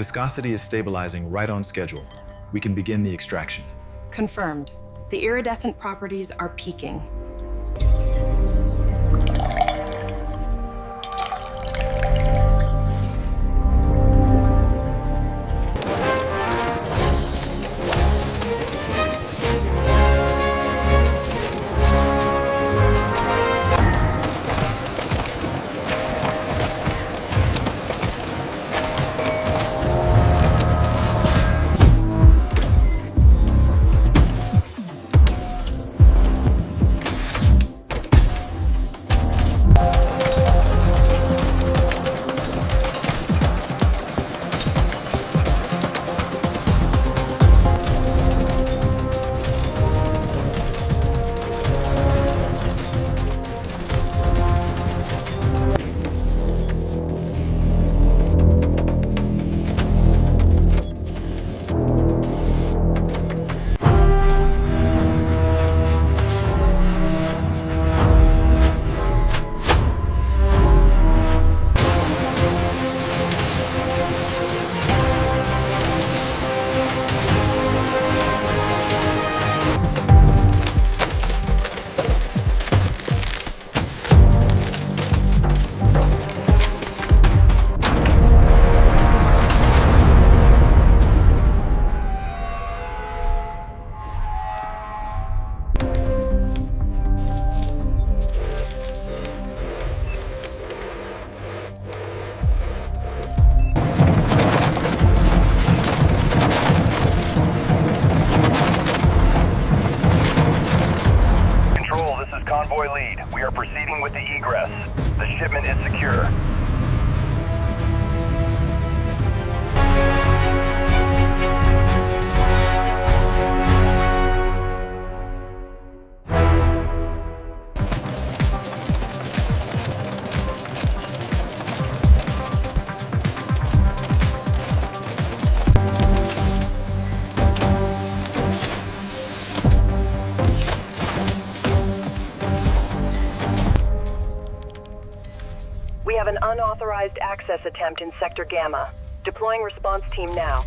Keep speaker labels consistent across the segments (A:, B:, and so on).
A: viscosity is stabilizing right on schedule. We can begin the extraction.
B: Confirmed. The iridescent properties are peaking.
C: Convoy lead. We are proceeding with the egress. The shipment is secure.
D: We have an unauthorized access attempt in Sector Gamma. Deploying response team now.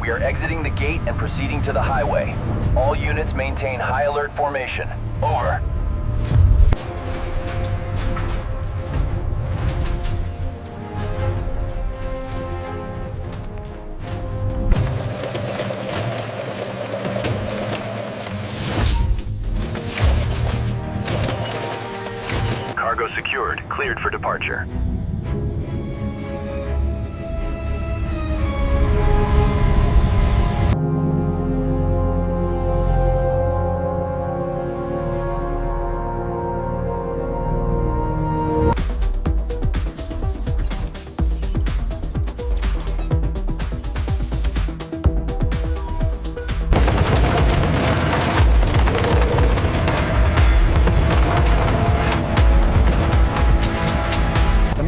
C: We are exiting the gate and proceeding to the highway. All units maintain high alert formation. Over. Cargo secured. Cleared for departure.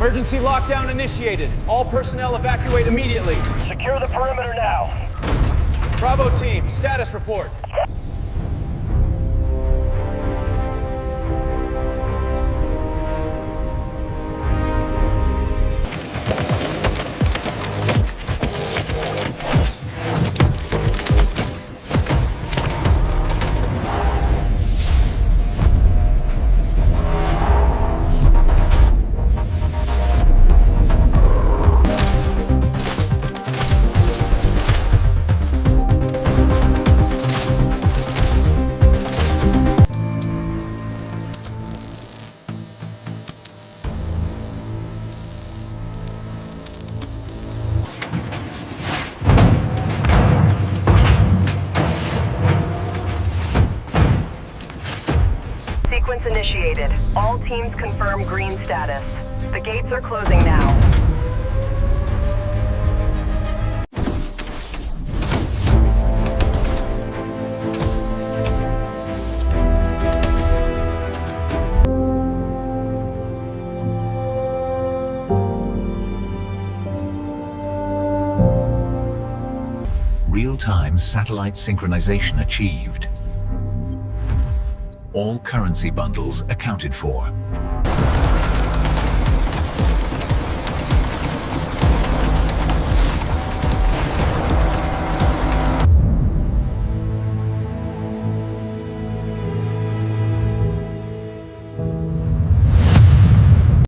E: Emergency lockdown initiated. All personnel evacuate immediately.
C: Secure the perimeter now.
E: Bravo team, status report.
D: Sequence initiated. All teams confirm green status. The gates are closing now.
F: Real-time satellite synchronization achieved. All currency bundles accounted for.